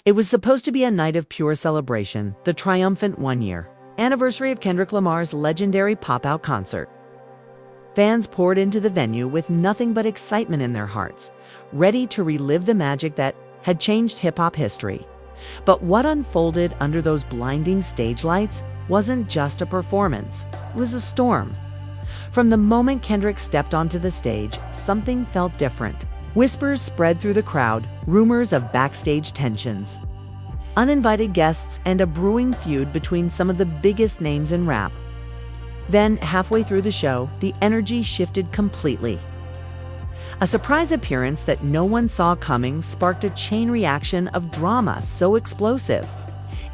It was supposed to be a night of pure celebration, the triumphant one-year anniversary of Kendrick Lamar's legendary pop-out concert. Fans poured into the venue with nothing but excitement in their hearts, ready to relive the magic that had changed hip-hop history. But what unfolded under those blinding stage lights wasn't just a performance, it was a storm. From the moment Kendrick stepped onto the stage, something felt different. Whispers spread through the crowd, rumors of backstage tensions, uninvited guests, and a brewing feud between some of the biggest names in rap. Then, halfway through the show, the energy shifted completely. A surprise appearance that no one saw coming sparked a chain reaction of drama so explosive.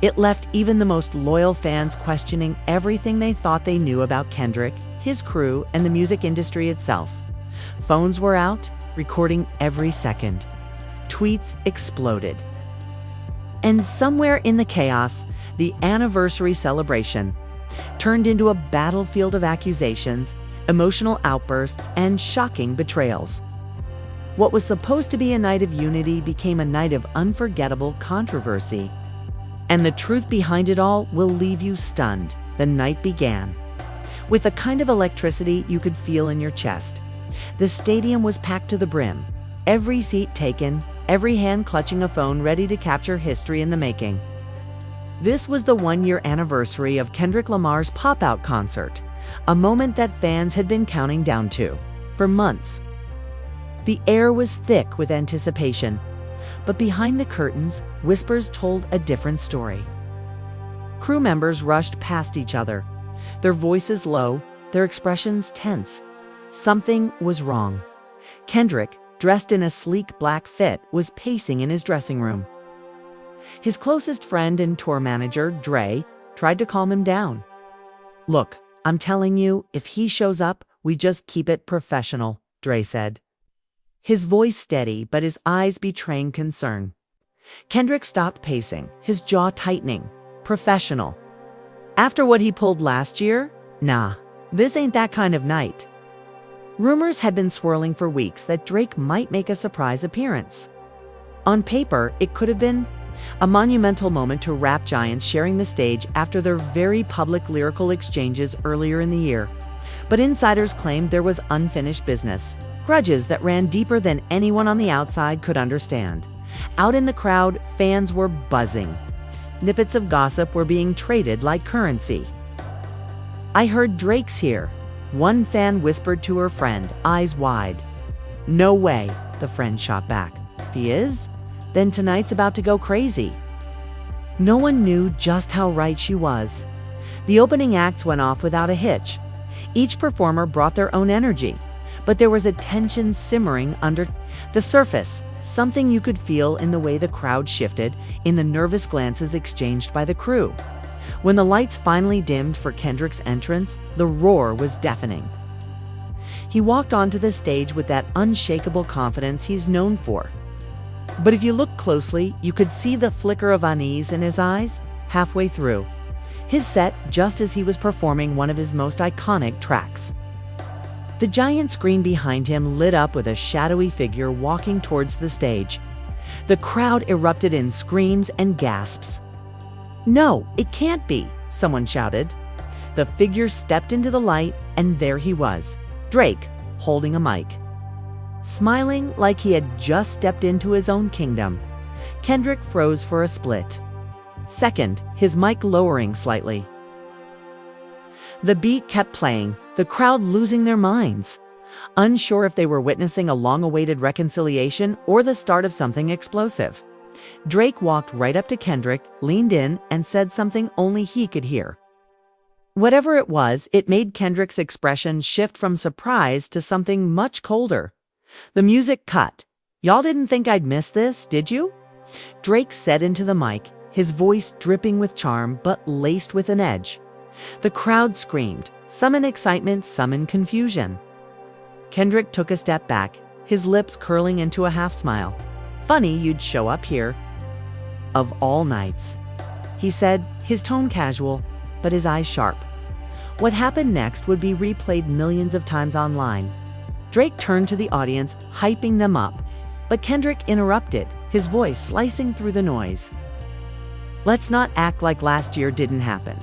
It left even the most loyal fans questioning everything they thought they knew about Kendrick, his crew, and the music industry itself. Phones were out, recording every second. Tweets exploded. And somewhere in the chaos, the anniversary celebration turned into a battlefield of accusations, emotional outbursts, and shocking betrayals. What was supposed to be a night of unity became a night of unforgettable controversy. And the truth behind it all will leave you stunned. The night began with a kind of electricity you could feel in your chest. The stadium was packed to the brim, every seat taken, every hand clutching a phone ready to capture history in the making. This was the one-year anniversary of Kendrick Lamar's pop-out concert, a moment that fans had been counting down to for months. The air was thick with anticipation, but behind the curtains, whispers told a different story. Crew members rushed past each other, their voices low, their expressions tense. Something was wrong. Kendrick, dressed in a sleek black fit, was pacing in his dressing room. His closest friend and tour manager, Dre, tried to calm him down. "Look, I'm telling you, if he shows up, we just keep it professional," Dre said. His voice steady, but his eyes betraying concern. Kendrick stopped pacing, his jaw tightening. Professional. After what he pulled last year? Nah, this ain't that kind of night. Rumors had been swirling for weeks that Drake might make a surprise appearance. On paper, it could have been a monumental moment to rap giants sharing the stage after their very public lyrical exchanges earlier in the year. But insiders claimed there was unfinished business, grudges that ran deeper than anyone on the outside could understand. Out in the crowd, fans were buzzing. Snippets of gossip were being traded like currency. "I heard Drake's here," one fan whispered to her friend, eyes wide. "No way," the friend shot back. "He is? Then tonight's about to go crazy." No one knew just how right she was. The opening acts went off without a hitch. Each performer brought their own energy, but there was a tension simmering under the surface, something you could feel in the way the crowd shifted, in the nervous glances exchanged by the crew. When the lights finally dimmed for Kendrick's entrance, the roar was deafening. He walked onto the stage with that unshakable confidence he's known for. But if you looked closely, you could see the flicker of unease in his eyes halfway through his set, just as he was performing one of his most iconic tracks. The giant screen behind him lit up with a shadowy figure walking towards the stage. The crowd erupted in screams and gasps. "No, it can't be," someone shouted. The figure stepped into the light, and there he was, Drake, holding a mic. Smiling like he had just stepped into his own kingdom. Kendrick froze for a split second, his mic lowering slightly. The beat kept playing, the crowd losing their minds, unsure if they were witnessing a long-awaited reconciliation or the start of something explosive. Drake walked right up to Kendrick, leaned in, and said something only he could hear. Whatever it was, it made Kendrick's expression shift from surprise to something much colder. The music cut. "Y'all didn't think I'd miss this, did you?" Drake said into the mic, his voice dripping with charm but laced with an edge. The crowd screamed, some in excitement, some in confusion. Kendrick took a step back, his lips curling into a half-smile. "Funny you'd show up here. Of all nights," he said, his tone casual, but his eyes sharp. What happened next would be replayed millions of times online. Drake turned to the audience, hyping them up, but Kendrick interrupted, his voice slicing through the noise. Let's not act like last year didn't happen.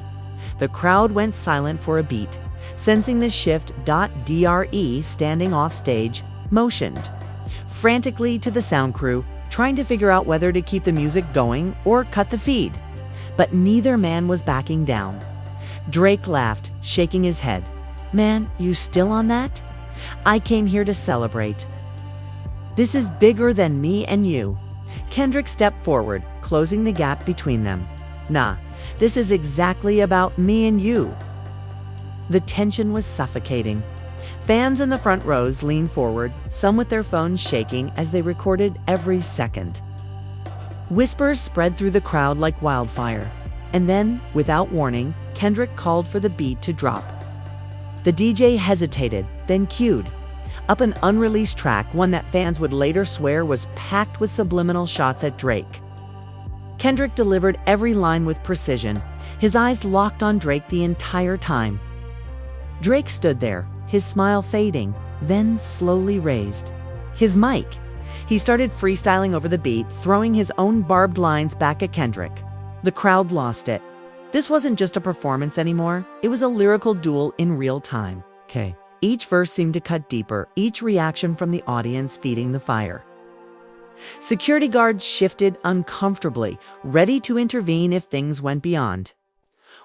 The crowd went silent for a beat, sensing the shift. Dre, standing off stage, motioned frantically to the sound crew, trying to figure out whether to keep the music going or cut the feed. But neither man was backing down. Drake laughed, shaking his head. Man, you still on that? I came here to celebrate. This is bigger than me and you. Kendrick stepped forward, closing the gap between them. Nah, this is exactly about me and you. The tension was suffocating. Fans in the front rows leaned forward, some with their phones shaking as they recorded every second. Whispers spread through the crowd like wildfire. And then, without warning, Kendrick called for the beat to drop. The DJ hesitated, then cued up an unreleased track, one that fans would later swear was packed with subliminal shots at Drake. Kendrick delivered every line with precision, his eyes locked on Drake the entire time. Drake stood there, his smile fading, then slowly raised. His mic. He started freestyling over the beat, throwing his own barbed lines back at Kendrick. The crowd lost it. This wasn't just a performance anymore, it was a lyrical duel in real time. Each verse seemed to cut deeper, each reaction from the audience feeding the fire. Security guards shifted uncomfortably, ready to intervene if things went beyond.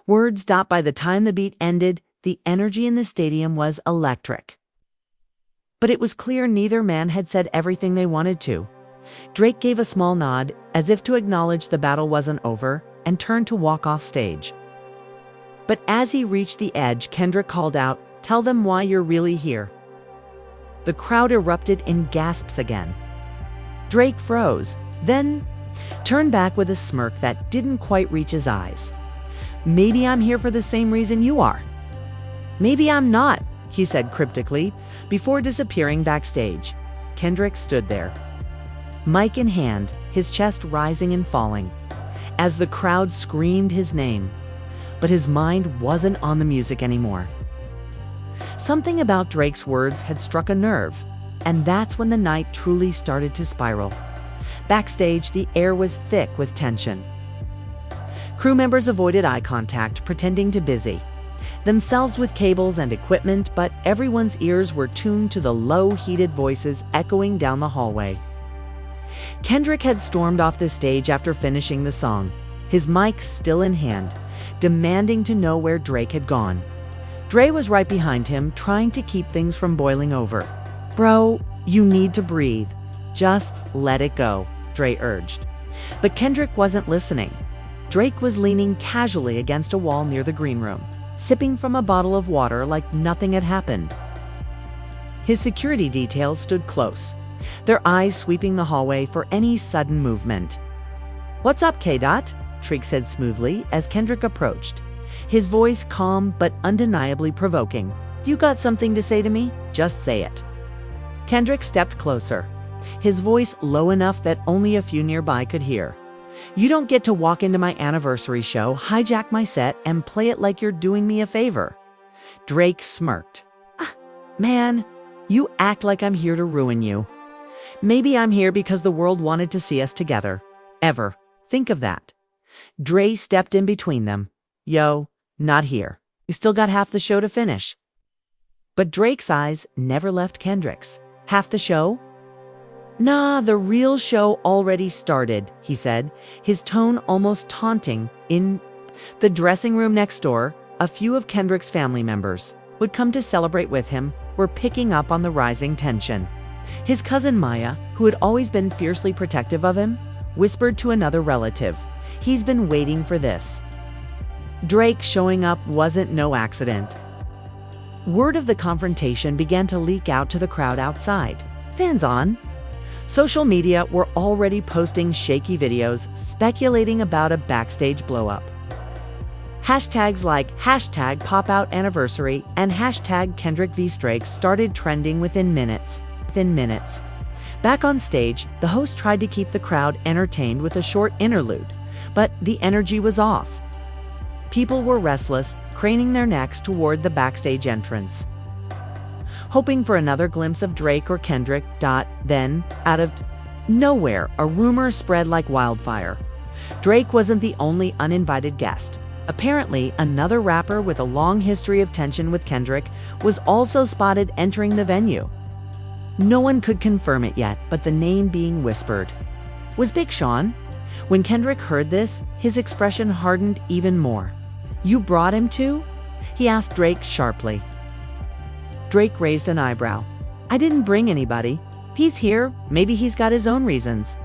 Words stopped. By the time the beat ended, the energy in the stadium was electric. But it was clear neither man had said everything they wanted to. Drake gave a small nod, as if to acknowledge the battle wasn't over, and turned to walk off stage. But as he reached the edge, Kendrick called out, "Tell them why you're really here." The crowd erupted in gasps again. Drake froze, then turned back with a smirk that didn't quite reach his eyes. "Maybe I'm here for the same reason you are." "Maybe I'm not," he said cryptically, before disappearing backstage. Kendrick stood there, mic in hand, his chest rising and falling, as the crowd screamed his name. But his mind wasn't on the music anymore. Something about Drake's words had struck a nerve, and that's when the night truly started to spiral. Backstage, the air was thick with tension. Crew members avoided eye contact, pretending to busy themselves with cables and equipment, but everyone's ears were tuned to the low, heated voices echoing down the hallway. Kendrick had stormed off the stage after finishing the song, his mic still in hand, demanding to know where Drake had gone. Dre was right behind him, trying to keep things from boiling over. "Bro, you need to breathe. Just let it go," Dre urged. But Kendrick wasn't listening. Drake was leaning casually against a wall near the green room, sipping from a bottle of water like nothing had happened. His security detail stood close, their eyes sweeping the hallway for any sudden movement. "What's up, K-Dot?" Drake said smoothly as Kendrick approached, his voice calm but undeniably provoking. "You got something to say to me? Just say it." Kendrick stepped closer, his voice low enough that only a few nearby could hear. "You don't get to walk into my anniversary show, hijack my set, and play it like you're doing me a favor." Drake smirked. Man, you act like I'm here to ruin you. Maybe I'm here because the world wanted to see us together. Ever. Think of that." Dre stepped in between them. "Yo, not here. We still got half the show to finish." But Drake's eyes never left Kendrick's. "Half the show?" "Nah, the real show already started," he said, his tone almost taunting. In the dressing room next door, a few of Kendrick's family members would come to celebrate with him, were picking up on the rising tension. His cousin Maya, who had always been fiercely protective of him, whispered to another relative, "He's been waiting for this." Drake showing up wasn't no accident. Word of the confrontation began to leak out to the crowd outside. Fans on social media were already posting shaky videos speculating about a backstage blowup. Hashtags like #PopOutAnniversary and #KendrickVStrake started trending within minutes. Back on stage, the host tried to keep the crowd entertained with a short interlude, but the energy was off. People were restless, craning their necks toward the backstage entrance, hoping for another glimpse of Drake or Kendrick. Then, out of Nowhere, a rumor spread like wildfire. Drake wasn't the only uninvited guest. Apparently, another rapper with a long history of tension with Kendrick was also spotted entering the venue. No one could confirm it yet, but the name being whispered was Big Sean. When Kendrick heard this, his expression hardened even more. "You brought him too?" he asked Drake sharply. Drake raised an eyebrow. "I didn't bring anybody. He's here. Maybe he's got his own reasons."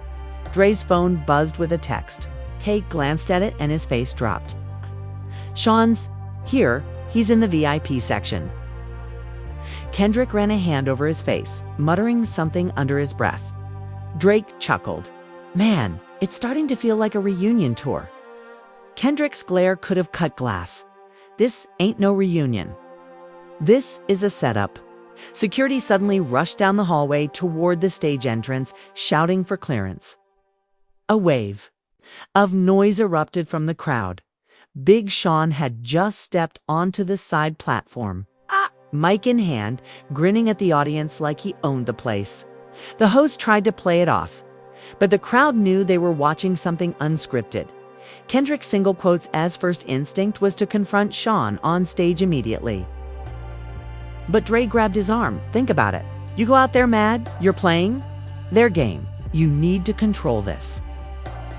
Dre's phone buzzed with a text. Kate glanced at it and his face dropped. "Sean's here. He's in the VIP section." Kendrick ran a hand over his face, muttering something under his breath. Drake chuckled. "Man, it's starting to feel like a reunion tour." Kendrick's glare could have cut glass. "This ain't no reunion. This is a setup." Security suddenly rushed down the hallway toward the stage entrance, shouting for clearance. A wave of noise erupted from the crowd. Big Sean had just stepped onto the side platform, mic in hand, grinning at the audience like he owned the place. The host tried to play it off, but the crowd knew they were watching something unscripted. Kendrick's single quotes as first instinct was to confront Sean on stage immediately. But Dre grabbed his arm. "Think about it. You go out there mad, you're playing their game. You need to control this."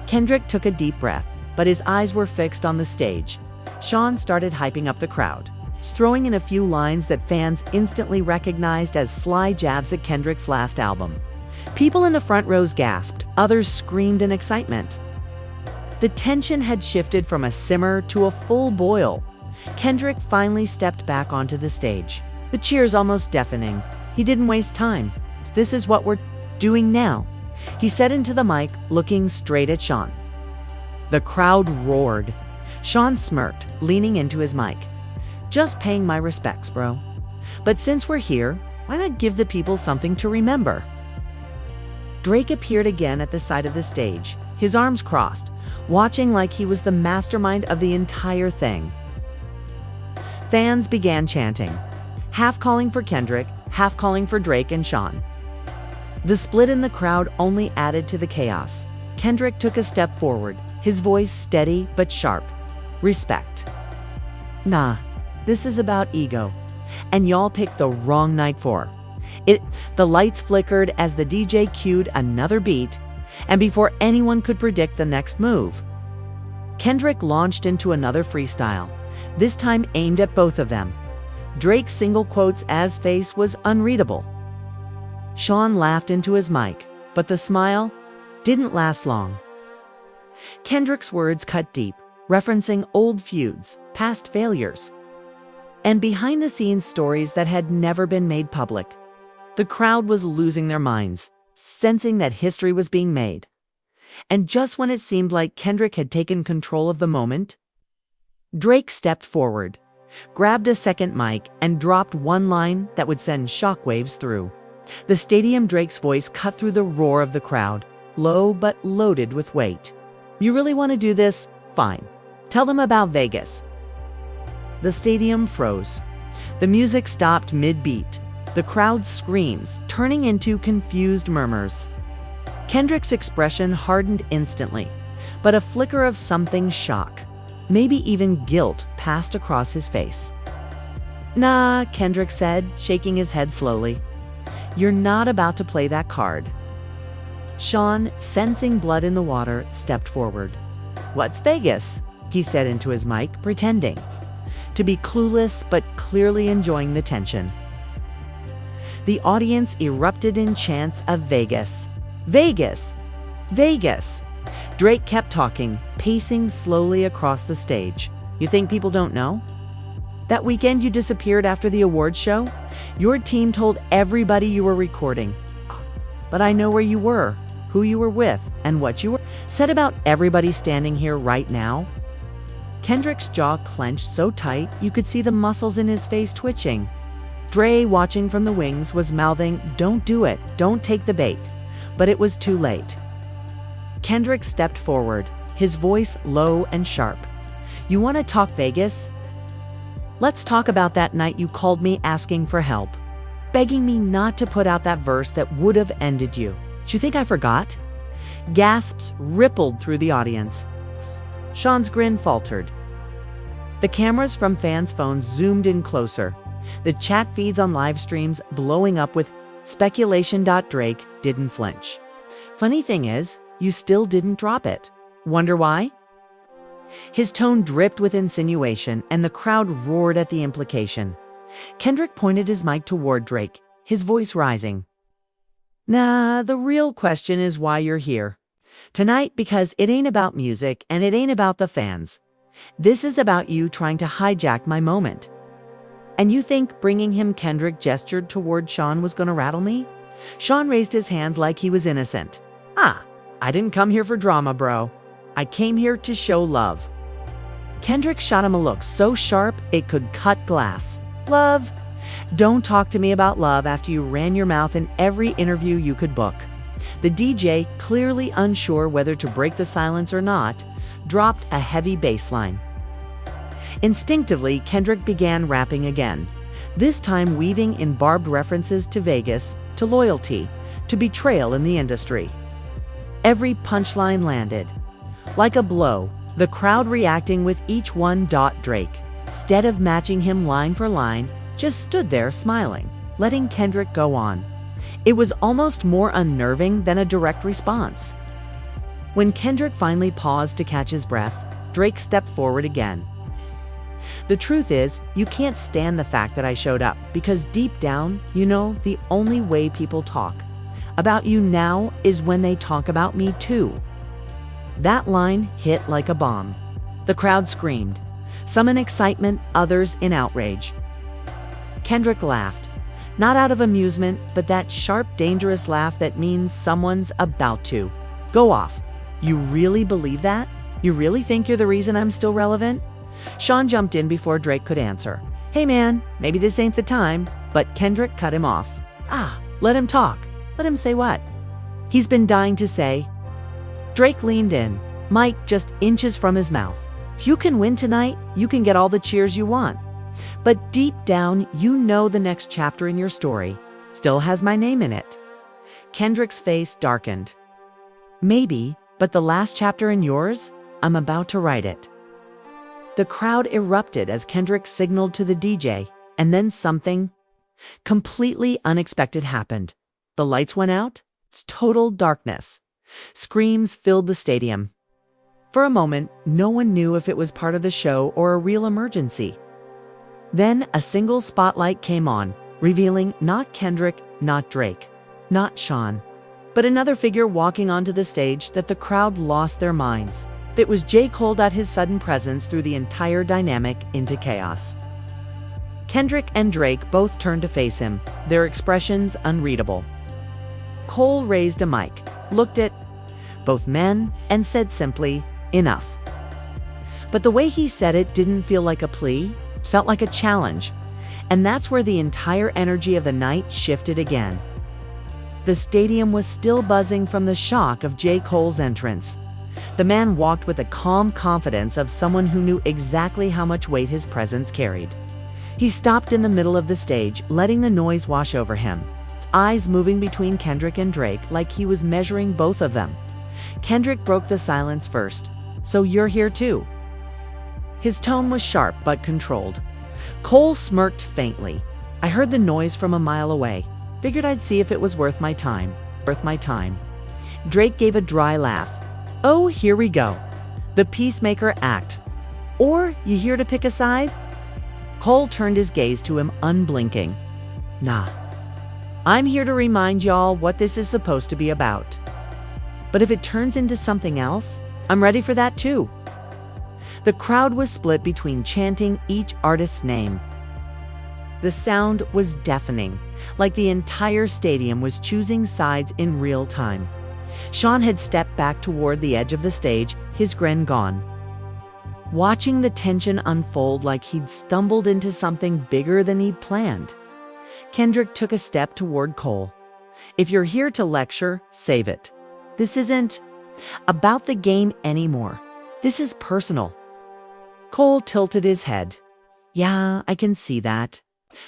Kendrick took a deep breath, but his eyes were fixed on the stage. Sean started hyping up the crowd, throwing in a few lines that fans instantly recognized as sly jabs at Kendrick's last album. People in the front rows gasped, others screamed in excitement. The tension had shifted from a simmer to a full boil. Kendrick finally stepped back onto the stage, the cheers almost deafening. He didn't waste time. "This is what we're doing now," he said into the mic, looking straight at Sean. The crowd roared. Sean smirked, leaning into his mic. "Just paying my respects, bro. But since we're here, why not give the people something to remember?" Drake appeared again at the side of the stage, his arms crossed, watching like he was the mastermind of the entire thing. Fans began chanting, half calling for Kendrick, half calling for Drake and Sean. The split in the crowd only added to the chaos. Kendrick took a step forward, his voice steady but sharp. "Respect. Nah, this is about ego. And y'all picked the wrong night for it." The lights flickered as the DJ cued another beat, and before anyone could predict the next move, Kendrick launched into another freestyle, this time aimed at both of them. Drake's single quotes as face was unreadable. Sean laughed into his mic, but the smile didn't last long. Kendrick's words cut deep, referencing old feuds, past failures, and behind-the-scenes stories that had never been made public. The crowd was losing their minds, sensing that history was being made. And just when it seemed like Kendrick had taken control of the moment, Drake stepped forward, grabbed a second mic, and dropped one line that would send shockwaves through the stadium. Drake's voice cut through the roar of the crowd, low but loaded with weight. "You really want to do this? Fine. Tell them about Vegas." The stadium froze. The music stopped mid-beat, the crowd's screams turning into confused murmurs. Kendrick's expression hardened instantly, but a flicker of something shock, maybe even guilt, passed across his face. "Nah," Kendrick said, shaking his head slowly. "You're not about to play that card." Sean, sensing blood in the water, stepped forward. "What's Vegas?" he said into his mic, pretending to be clueless but clearly enjoying the tension. The audience erupted in chants of "Vegas! Vegas! Vegas!" Drake kept talking, pacing slowly across the stage. "You think people don't know? That weekend you disappeared after the awards show? Your team told everybody you were recording. But I know where you were, who you were with, and what you were said about everybody standing here right now." Kendrick's jaw clenched so tight you could see the muscles in his face twitching. Dre, watching from the wings, was mouthing, "Don't do it, don't take the bait." But it was too late. Kendrick stepped forward, his voice low and sharp. "You want to talk Vegas? Let's talk about that night you called me asking for help, begging me not to put out that verse that would have ended you. "Do you think I forgot?" Gasps rippled through the audience. Sean's grin faltered. The cameras from fans' phones zoomed in closer. The chat feeds on live streams blowing up with speculation. Drake didn't flinch. "Funny thing is, you still didn't drop it. Wonder why?" His tone dripped with insinuation, and the crowd roared at the implication. Kendrick pointed his mic toward Drake, his voice rising. "Nah, the real question is why you're here. Tonight, because it ain't about music and it ain't about the fans. This is about you trying to hijack my moment. And you think bringing him?" Kendrick gestured toward Sean was gonna rattle me? Sean raised his hands like he was innocent. I didn't come here for drama, bro. I came here to show love." Kendrick shot him a look so sharp it could cut glass. "Love? Don't talk to me about love after you ran your mouth in every interview you could book." The DJ, clearly unsure whether to break the silence or not, dropped a heavy bass line. Instinctively, Kendrick began rapping again, this time weaving in barbed references to Vegas, to loyalty, to betrayal in the industry. Every punchline landed. Like a blow, the crowd reacting with each one. Drake, instead of matching him line for line, just stood there smiling, letting Kendrick go on. It was almost more unnerving than a direct response. When Kendrick finally paused to catch his breath, Drake stepped forward again. "The truth is, you can't stand the fact that I showed up, because deep down, you know, the only way people talk about you now is when they talk about me too." That line hit like a bomb. The crowd screamed, some in excitement, others in outrage. Kendrick laughed, not out of amusement, but that sharp, dangerous laugh that means someone's about to go off. "You really believe that? You really think you're the reason I'm still relevant?" Sean jumped in before Drake could answer. "Hey man, maybe this ain't the time," but Kendrick cut him off. Let him talk. Let him say what he's been dying to say." Drake leaned in, mic just inches from his mouth. "If you can win tonight, you can get all the cheers you want. But deep down, you know the next chapter in your story still has my name in it." Kendrick's face darkened. "Maybe, but the last chapter in yours? I'm about to write it." The crowd erupted as Kendrick signaled to the DJ, and then something completely unexpected happened. The lights went out. It's total darkness. Screams filled the stadium. For a moment, no one knew if it was part of the show or a real emergency. Then a single spotlight came on, revealing not Kendrick, not Drake, not Sean, but another figure walking onto the stage that the crowd lost their minds. It was J. Cole. His sudden presence threw the entire dynamic into chaos. Kendrick and Drake both turned to face him, their expressions unreadable. Cole raised a mic, looked at both men, and said simply, "Enough." But the way he said it didn't feel like a plea, it felt like a challenge. And that's where the entire energy of the night shifted again. The stadium was still buzzing from the shock of J. Cole's entrance. The man walked with the calm confidence of someone who knew exactly how much weight his presence carried. He stopped in the middle of the stage, letting the noise wash over him, eyes moving between Kendrick and Drake like he was measuring both of them. Kendrick broke the silence first. "So you're here too?" His tone was sharp but controlled. Cole smirked faintly. "I heard the noise from a mile away. Figured I'd see if it was worth my time. Drake gave a dry laugh. "Oh, here we go. The peacemaker act. Or you here to pick a side?" Cole turned his gaze to him, unblinking. "Nah. I'm here to remind y'all what this is supposed to be about. But if it turns into something else, I'm ready for that too." The crowd was split between chanting each artist's name. The sound was deafening, like the entire stadium was choosing sides in real time. Sean had stepped back toward the edge of the stage, his grin gone. Watching the tension unfold like he'd stumbled into something bigger than he'd planned. Kendrick took a step toward Cole. "If you're here to lecture, save it. This isn't about the game anymore. This is personal." Cole tilted his head. "Yeah, I can see that.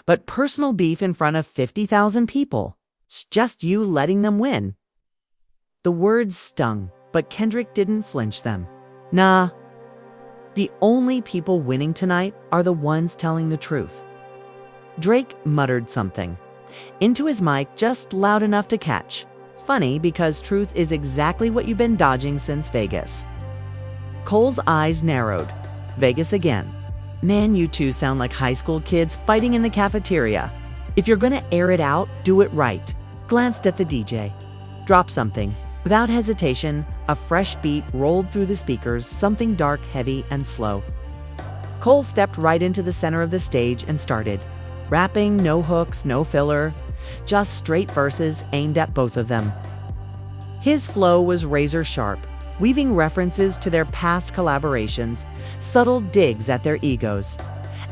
But personal beef in front of 50,000 people. It's just you letting them win." The words stung, but Kendrick didn't flinch them. Nah, the only people winning tonight are the ones telling the truth. Drake muttered something into his mic just loud enough to catch. It's funny because truth is exactly what you've been dodging since Vegas. Cole's eyes narrowed. Vegas again. Man, you two sound like high school kids fighting in the cafeteria. If you're gonna air it out, do it right. Glanced at the DJ. Drop something. Without hesitation, a fresh beat rolled through the speakers, something dark, heavy, and slow. Cole stepped right into the center of the stage and started. Rapping, no hooks, no filler, just straight verses aimed at both of them. His flow was razor sharp, weaving references to their past collaborations, subtle digs at their egos,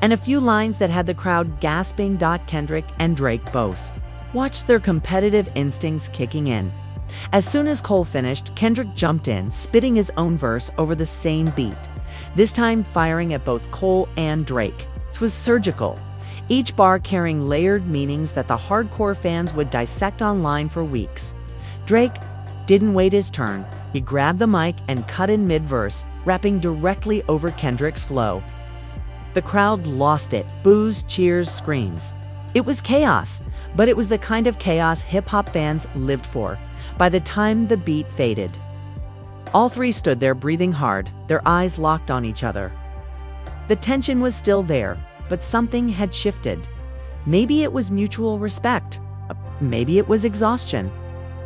and a few lines that had the crowd gasping. Kendrick and Drake both watched their competitive instincts kicking in. As soon as Cole finished, Kendrick jumped in, spitting his own verse over the same beat, this time firing at both Cole and Drake. It was surgical, each bar carrying layered meanings that the hardcore fans would dissect online for weeks. Drake didn't wait his turn. He grabbed the mic and cut in mid-verse, rapping directly over Kendrick's flow. The crowd lost it. Boos, cheers, screams. It was chaos, but it was the kind of chaos hip-hop fans lived for. By the time the beat faded, all three stood there breathing hard, their eyes locked on each other. The tension was still there, but something had shifted. Maybe it was mutual respect. Maybe it was exhaustion.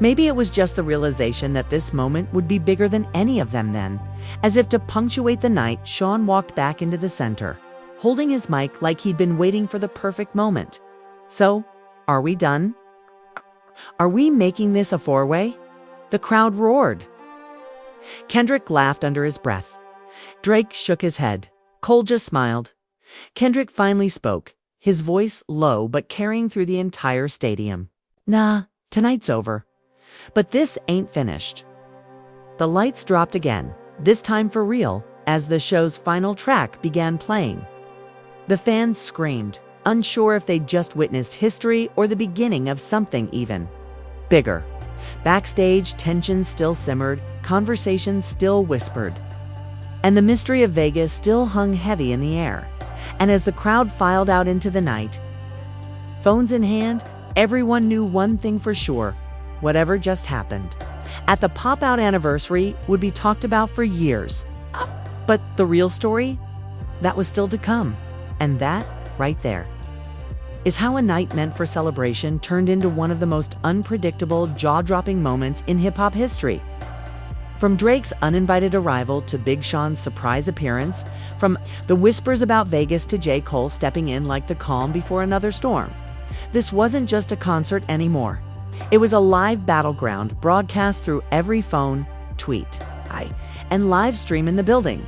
Maybe it was just the realization that this moment would be bigger than any of them then. As if to punctuate the night, Sean walked back into the center, holding his mic like he'd been waiting for the perfect moment. So, are we done? Are we making this a four-way? The crowd roared. Kendrick laughed under his breath. Drake shook his head. Cole just smiled. Kendrick finally spoke, his voice low but carrying through the entire stadium. Nah, tonight's over. But this ain't finished. The lights dropped again, this time for real, as the show's final track began playing. The fans screamed, unsure if they'd just witnessed history or the beginning of something even bigger. Backstage, tension still simmered, conversations still whispered, and the mystery of Vegas still hung heavy in the air. And as the crowd filed out into the night, phones in hand, everyone knew one thing for sure: whatever just happened at the pop-out anniversary would be talked about for years. But the real story? That was still to come. And that, right there, is how a night meant for celebration turned into one of the most unpredictable, jaw-dropping moments in hip-hop history. From Drake's uninvited arrival to Big Sean's surprise appearance, from the whispers about Vegas to J. Cole stepping in like the calm before another storm, this wasn't just a concert anymore. It was a live battleground broadcast through every phone, tweet, and live stream in the building.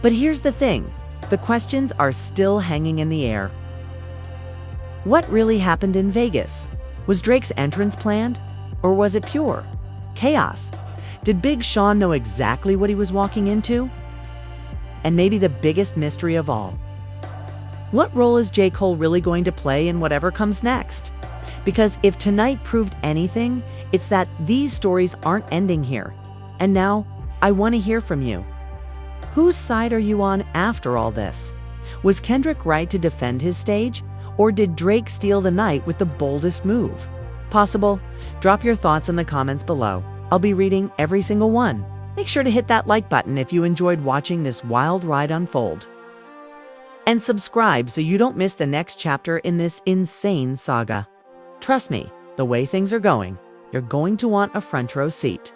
But here's the thing, the questions are still hanging in the air. What really happened in Vegas? Was Drake's entrance planned? Or was it pure chaos? Did Big Sean know exactly what he was walking into? And maybe the biggest mystery of all, what role is J. Cole really going to play in whatever comes next? Because if tonight proved anything, it's that these stories aren't ending here. And now, I want to hear from you. Whose side are you on after all this? Was Kendrick right to defend his stage? Or did Drake steal the night with the boldest move? Possible? Drop your thoughts in the comments below. I'll be reading every single one. Make sure to hit that like button if you enjoyed watching this wild ride unfold. And subscribe so you don't miss the next chapter in this insane saga. Trust me, the way things are going, you're going to want a front row seat.